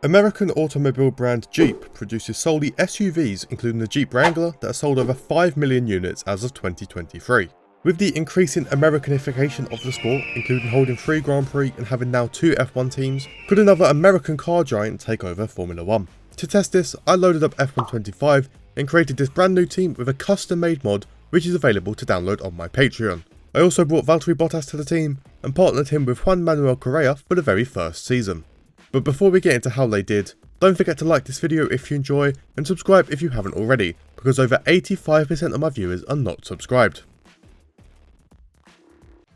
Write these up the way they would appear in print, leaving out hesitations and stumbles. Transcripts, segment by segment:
American automobile brand Jeep produces solely SUVs, including the Jeep Wrangler, that are sold over 5 million units as of 2023. With the increasing Americanification of the sport, including holding 3 Grand Prix and having now 2 F1 teams, could another American car giant take over Formula 1? To test this, I loaded up F125 and created this brand new team with a custom made mod which is available to download on my Patreon. I also brought Valtteri Bottas to the team and partnered him with Juan Manuel Correa for the very first season. But before we get into how they did, don't forget to like this video if you enjoy and subscribe if you haven't already, because over 85% of my viewers are not subscribed.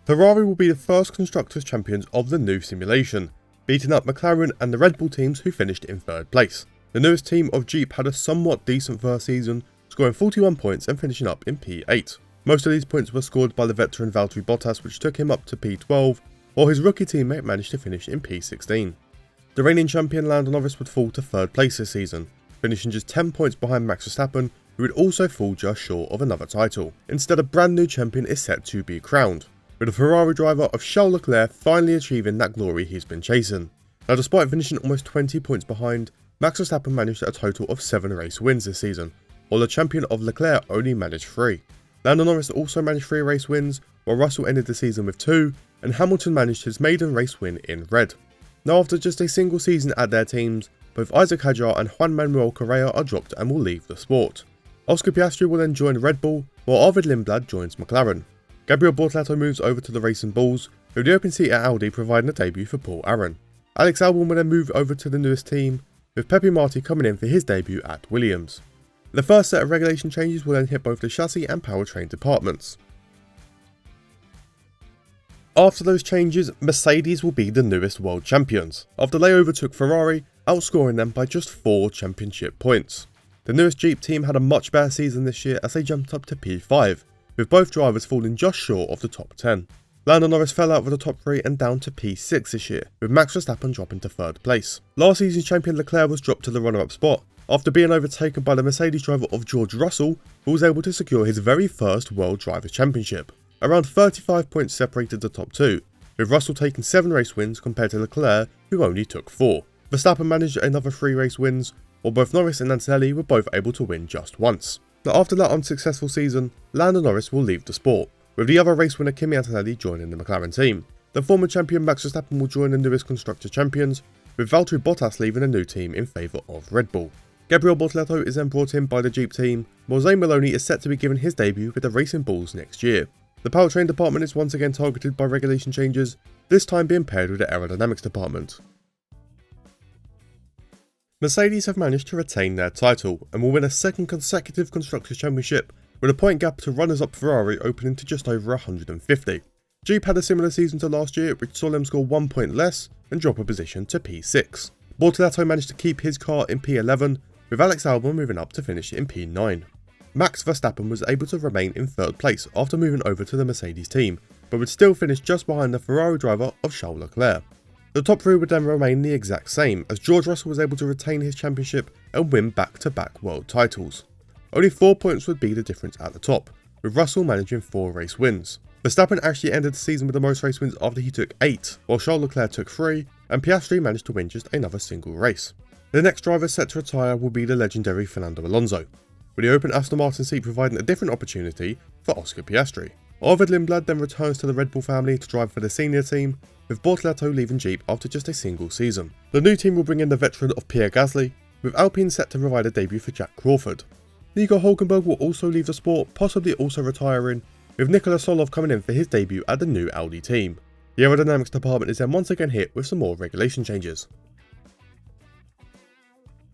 Ferrari will be the first Constructors' Champions of the new simulation, beating up McLaren and the Red Bull teams who finished in 3rd place. The newest team of Jeep had a somewhat decent first season, scoring 41 points and finishing up in P8. Most of these points were scored by the veteran Valtteri Bottas, which took him up to P12, while his rookie teammate managed to finish in P16. The reigning champion Lando Norris would fall to 3rd place this season, finishing just 10 points behind Max Verstappen, who would also fall just short of another title. Instead, a brand new champion is set to be crowned, with the Ferrari driver of Charles Leclerc finally achieving that glory he's been chasing. Now, despite finishing almost 20 points behind, Max Verstappen managed a total of 7 race wins this season, while the champion of Leclerc only managed 3. Lando Norris also managed 3 race wins, while Russell ended the season with 2, and Hamilton managed his maiden race win in red. Now, after just a single season at their teams, both Isaac Hadjar and Juan Manuel Correa are dropped and will leave the sport. Oscar Piastri will then join Red Bull, while Arvid Lindblad joins McLaren. Gabriel Bortoleto moves over to the Racing Bulls, with the open seat at Audi providing a debut for Paul Aron. Alex Albon will then move over to the newest team, with Pepe Marti coming in for his debut at Williams. The first set of regulation changes will then hit both the chassis and powertrain departments. After those changes, Mercedes will be the newest world champions, after they overtook Ferrari, outscoring them by just 4 championship points. The newest Jeep team had a much better season this year as they jumped up to P5, with both drivers falling just short of the top 10. Lando Norris fell out of the top 3 and down to P6 this year, with Max Verstappen dropping to 3rd place. Last season's champion Leclerc was dropped to the runner-up spot, after being overtaken by the Mercedes driver of George Russell, who was able to secure his very first World Drivers' Championship. Around 35 points separated the top 2, with Russell taking 7 race wins compared to Leclerc, who only took 4. Verstappen managed another 3 race wins, while both Norris and Antonelli were both able to win just once. Now, after that unsuccessful season, Lando Norris will leave the sport, with the other race winner Kimi Antonelli joining the McLaren team. The former champion Max Verstappen will join the newest Constructors' Champions, with Valtteri Bottas leaving a new team in favour of Red Bull. Gabriel Bortoleto is then brought in by the Jeep team, while Zane Maloney is set to be given his debut with the Racing Bulls next year. The powertrain department is once again targeted by regulation changes, this time being paired with the aerodynamics department. Mercedes have managed to retain their title and will win a 2nd consecutive Constructors' Championship, with a point gap to runners-up Ferrari opening to just over 150. Jeep had a similar season to last year, which saw them score 1 point less and drop a position to P6. Bortoleto managed to keep his car in P11, with Alex Albon moving up to finish in P9. Max Verstappen was able to remain in 3rd place after moving over to the Mercedes team, but would still finish just behind the Ferrari driver of Charles Leclerc. The top 3 would then remain the exact same, as George Russell was able to retain his championship and win back-to-back world titles. Only 4 points would be the difference at the top, with Russell managing 4 race wins. Verstappen actually ended the season with the most race wins after he took 8, while Charles Leclerc took 3, and Piastri managed to win just another single race. The next driver set to retire will be the legendary Fernando Alonso, with the open Aston Martin seat providing a different opportunity for Oscar Piastri. Arvid Lindblad then returns to the Red Bull family to drive for the senior team, with Bortoleto leaving Jeep after just a single season. The new team will bring in the veteran of Pierre Gasly, with Alpine set to provide a debut for Jack Crawford. Nico Hülkenberg will also leave the sport, possibly also retiring, with Nicolas Solov coming in for his debut at the new Audi team. The aerodynamics department is then once again hit with some more regulation changes.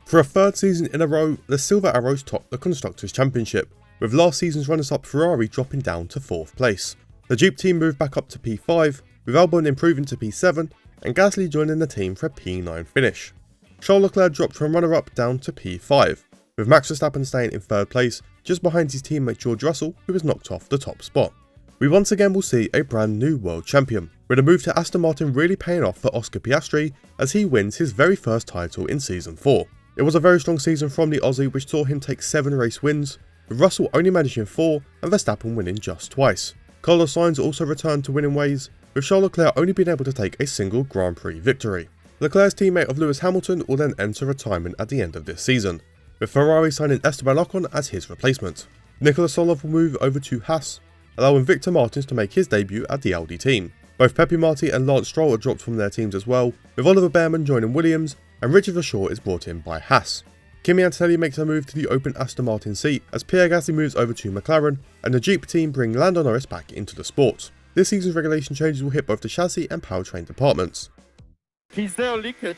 For a 3rd season in a row, the Silver Arrows topped the Constructors' Championship, with last season's runners-up Ferrari dropping down to 4th place. The Jeep team moved back up to P5, with Albon improving to P7 and Gasly joining the team for a P9 finish. Charles Leclerc dropped from runner-up down to P5, with Max Verstappen staying in 3rd place, just behind his teammate George Russell, who was knocked off the top spot. We once again will see a brand new world champion, with a move to Aston Martin really paying off for Oscar Piastri as he wins his very first title in Season 4. It was a very strong season from the Aussie, which saw him take 7 race wins, with Russell only managing 4 and Verstappen winning just twice. Carlos Sainz also returned to winning ways, with Charles Leclerc only being able to take a single Grand Prix victory. Leclerc's teammate of Lewis Hamilton will then enter retirement at the end of this season, with Ferrari signing Esteban Ocon as his replacement. Nicola Solar will move over to Haas, allowing Victor Martins to make his debut at the Audi team. Both Pepe Marti and Lance Stroll are dropped from their teams as well, with Oliver Behrman joining Williams and Richard Verschoor is brought in by Haas. Kimi Antonelli makes a move to the open Aston Martin seat as Pierre Gasly moves over to McLaren, and the Jeep team bring Lando Norris back into the sport. This season's regulation changes will hit both the chassis and powertrain departments. He's there, Liquid.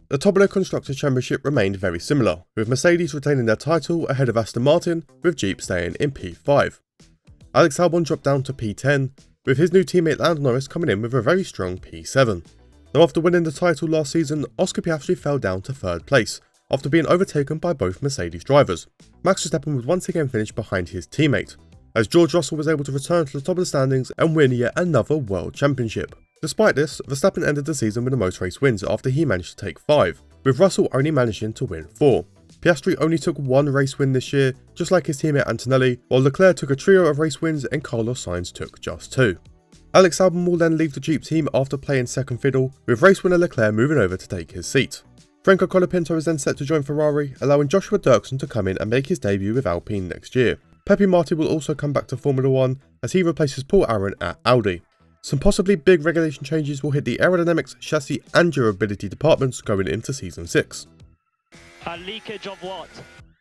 The top of the Constructors' Championship remained very similar, with Mercedes retaining their title ahead of Aston Martin, with Jeep staying in P5. Alex Albon dropped down to P10, with his new teammate Lando Norris coming in with a very strong P7. Now after winning the title last season, Oscar Piastri fell down to 3rd place, after being overtaken by both Mercedes drivers. Max Verstappen was once again finished behind his teammate, as George Russell was able to return to the top of the standings and win yet another World Championship. Despite this, Verstappen ended the season with the most race wins after he managed to take 5, with Russell only managing to win 4. Piastri only took 1 race win this year, just like his teammate Antonelli, while Leclerc took a trio of race wins and Carlos Sainz took just 2. Alex Albon will then leave the Jeep team after playing second fiddle, with race winner Leclerc moving over to take his seat. Franco Colapinto is then set to join Ferrari, allowing Joshua Dirksen to come in and make his debut with Alpine next year. Pepe Marti will also come back to Formula 1 as he replaces Paul Aron at Audi. Some possibly big regulation changes will hit the aerodynamics, chassis and durability departments going into Season 6. A leakage of what?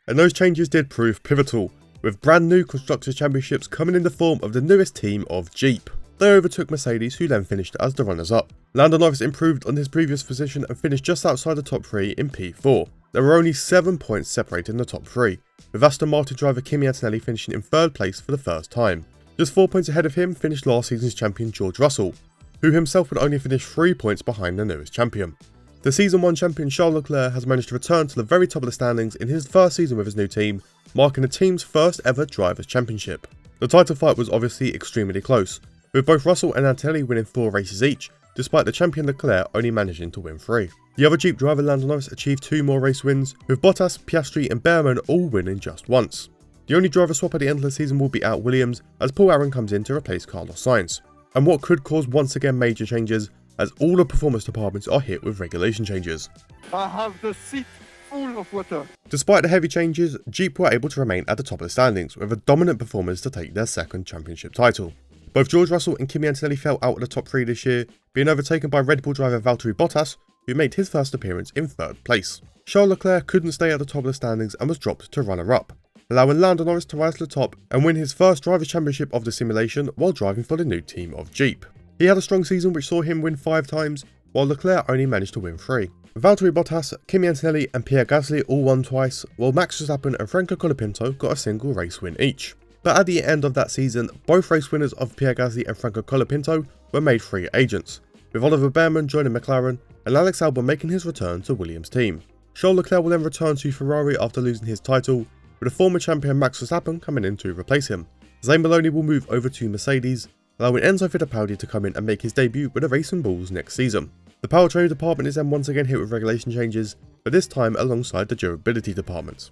And those changes did prove pivotal, with brand new Constructors' Championships coming in the form of the newest team of Jeep. They overtook Mercedes, who then finished as the runners-up. Lando Norris improved on his previous position and finished just outside the top 3 in P4. There were only 7 points separating the top 3, with Aston Martin driver Kimi Antonelli finishing in 3rd place for the first time. Just 4 points ahead of him finished last season's champion George Russell, who himself would only finish 3 points behind the newest champion. The Season 1 champion Charles Leclerc has managed to return to the very top of the standings in his first season with his new team, marking the team's first ever Drivers' Championship. The title fight was obviously extremely close, with both Russell and Antonelli winning 4 races each, despite the champion Leclerc only managing to win 3. The other Jeep driver Lando Norris achieved 2 more race wins, with Bottas, Piastri and Behrman all winning just once. The only driver swap at the end of the season will be at Williams, as Paul Aron comes in to replace Carlos Sainz, and what could cause once again major changes, as all the performance departments are hit with regulation changes. I have the seat full of water. Despite the heavy changes, Jeep were able to remain at the top of the standings, with a dominant performance to take their 2nd championship title. Both George Russell and Kimi Antonelli fell out of the top 3 this year, being overtaken by Red Bull driver Valtteri Bottas, who made his first appearance in 3rd place. Charles Leclerc couldn't stay at the top of the standings and was dropped to runner-up, allowing Lando Norris to rise to the top and win his first Drivers' Championship of the simulation while driving for the new team of Jeep. He had a strong season which saw him win 5 times, while Leclerc only managed to win 3. Valtteri Bottas, Kimi Antonelli and Pierre Gasly all won twice, while Max Verstappen and Franco Colapinto got a single race win each. But at the end of that season, both race winners of Pierre Gasly and Franco Colapinto were made free agents, with Oliver Behrman joining McLaren and Alex Albon making his return to Williams' team. Charles Leclerc will then return to Ferrari after losing his title, with the former champion Max Verstappen coming in to replace him. Zane Maloney will move over to Mercedes, allowing Enzo Fittipaldi to come in and make his debut with the Racing Bulls next season. The powertrain department is then once again hit with regulation changes, but this time alongside the durability department.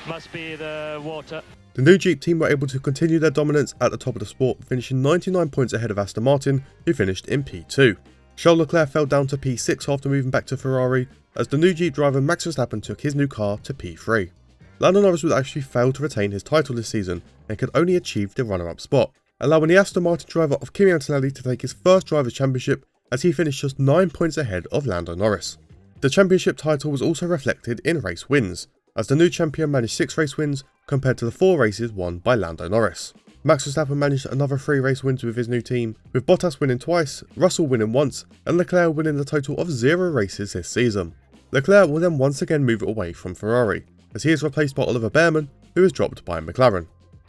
Must be the water. The new Jeep team were able to continue their dominance at the top of the sport, finishing 99 points ahead of Aston Martin, who finished in P2. Charles Leclerc fell down to P6 after moving back to Ferrari, as the new Jeep driver Max Verstappen took his new car to P3. Lando Norris would actually fail to retain his title this season and could only achieve the runner-up spot, allowing the Aston Martin driver of Kimi Antonelli to take his first Drivers' Championship as he finished just 9 points ahead of Lando Norris. The championship title was also reflected in race wins, as the new champion managed 6 race wins compared to the 4 races won by Lando Norris. Max Verstappen managed another 3 race wins with his new team, with Bottas winning twice, Russell winning once, and Leclerc winning a total of 0 races this season. Leclerc will then once again move away from Ferrari, as he is replaced by Oliver Behrman, who is dropped by McLaren.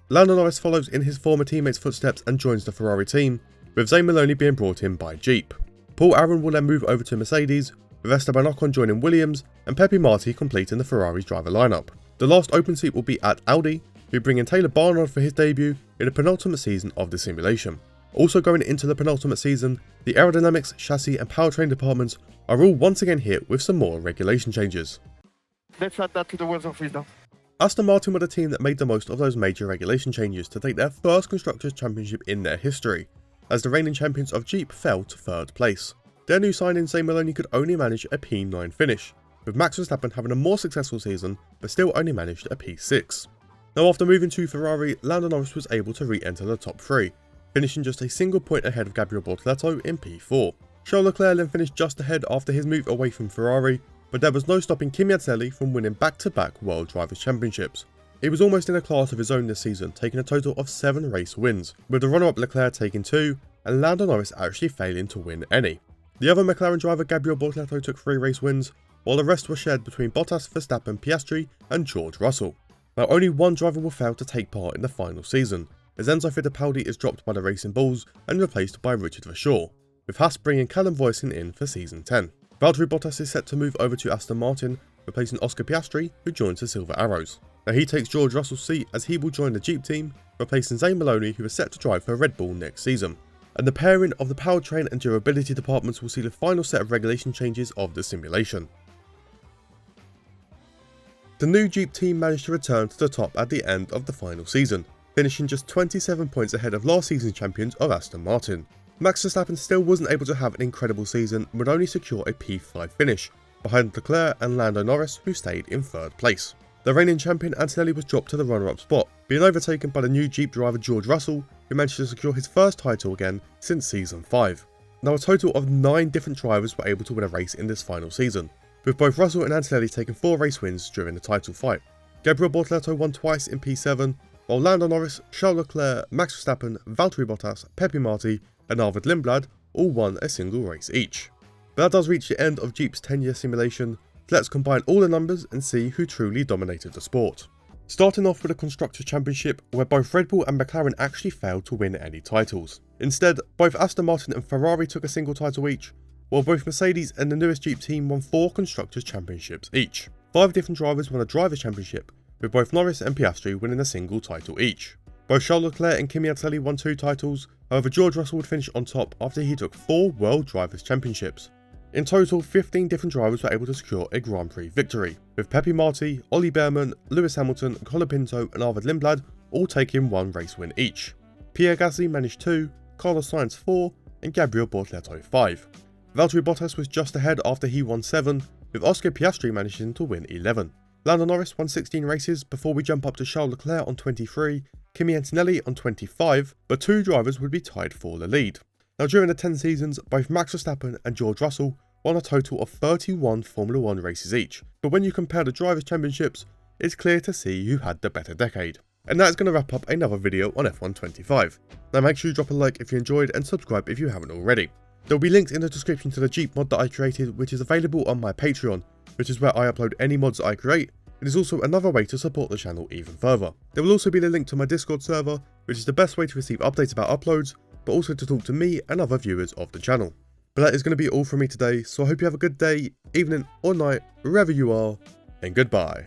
Lando Norris follows in his former teammates' footsteps and joins the Ferrari team, with Zane Maloney being brought in by Jeep. Paul Aron will then move over to Mercedes, with Esteban Ocon joining Williams and Pepe Marti completing the Ferrari's driver lineup. The last open seat will be at Audi, who bring in Taylor Barnard for his debut in the penultimate season of the simulation. Also going into the penultimate season, the aerodynamics, chassis and powertrain departments are all once again hit with some more regulation changes. Let's add that to the words of wisdom. Aston Martin were the team that made the most of those major regulation changes to take their first Constructors' Championship in their history, as the reigning champions of Jeep fell to 3rd place. their new signing Zane Maloney could only manage a P9 finish, with Max Verstappen having a more successful season but still only managed a P6. Now after moving to Ferrari, Lando Norris was able to re-enter the top 3, finishing just a single point ahead of Gabriel Bortoleto in P4. Charles Leclerc then finished just ahead after his move away from Ferrari, but there was no stopping Kimi Antonelli from winning back-to-back World Drivers' Championships. He was almost in a class of his own this season, taking a total of 7 race wins, with the runner-up Leclerc taking 2, and Lando Norris actually failing to win any. The other McLaren driver Gabriel Bortoleto took 3 race wins, while the rest were shared between Bottas, Verstappen, Piastri and George Russell. Now only one driver will fail to take part in the final season, as Enzo Fittipaldi is dropped by the Racing Bulls and replaced by Richard Verschoor, with Haas bringing Callum Voisin in for season 10. Valtteri Bottas is set to move over to Aston Martin, replacing Oscar Piastri, who joins the Silver Arrows. Now he takes George Russell's seat as he will join the Jeep team, replacing Zane Maloney, who is set to drive for Red Bull next season. And the pairing of the powertrain and durability departments will see the final set of regulation changes of the simulation. The new Jeep team managed to return to the top at the end of the final season, finishing just 27 points ahead of last season's champions of Aston Martin. Max Verstappen still wasn't able to have an incredible season and would only secure a P5 finish, behind Leclerc and Lando Norris, who stayed in 3rd place. The reigning champion Antonelli was dropped to the runner-up spot, being overtaken by the new Jeep driver George Russell, who managed to secure his first title again since season 5. Now a total of 9 different drivers were able to win a race in this final season, with both Russell and Antonelli taking 4 race wins during the title fight. Gabriel Bortoleto won twice in P7, while Lando Norris, Charles Leclerc, Max Verstappen, Valtteri Bottas, Pepe Marti and Arvid Lindblad all won a single race each. But that does reach the end of Jeep's 10-year simulation, so let's combine all the numbers and see who truly dominated the sport. Starting off with the Constructors' Championship, where both Red Bull and McLaren actually failed to win any titles. Instead, both Aston Martin and Ferrari took a single title each, while both Mercedes and the newest Jeep team won 4 Constructors' Championships each. 5 different drivers won a Drivers' Championship, with both Norris and Piastri winning a single title each. Both Charles Leclerc and Kimi Antonelli won 2 titles, however George Russell would finish on top after he took 4 World Drivers' Championships. In total, 15 different drivers were able to secure a Grand Prix victory, with Pepe Marti, Ollie Behrman, Lewis Hamilton, Colin Pinto and Arvid Lindblad all taking 1 race win each. Pierre Gasly managed 2, Carlos Sainz 4 and Gabriel Bortoleto 5. Valtteri Bottas was just ahead after he won 7, with Oscar Piastri managing to win 11. Lando Norris won 16 races before we jump up to Charles Leclerc on 23, Kimi Antonelli on 25, but 2 drivers would be tied for the lead. Now during the 10 seasons, both Max Verstappen and George Russell won a total of 31 Formula 1 races each, but when you compare the Drivers' Championships, it's clear to see who had the better decade. And that is going to wrap up another video on F1 25. Now make sure you drop a like if you enjoyed and subscribe if you haven't already. There will be links in the description to the Jeep mod that I created, which is available on my Patreon, which is where I upload any mods that I create. It is also another way to support the channel even further. There will also be the link to my Discord server, which is the best way to receive updates about uploads, but also to talk to me and other viewers of the channel. But that is going to be all from me today, so I hope you have a good day, evening or night, wherever you are, and goodbye.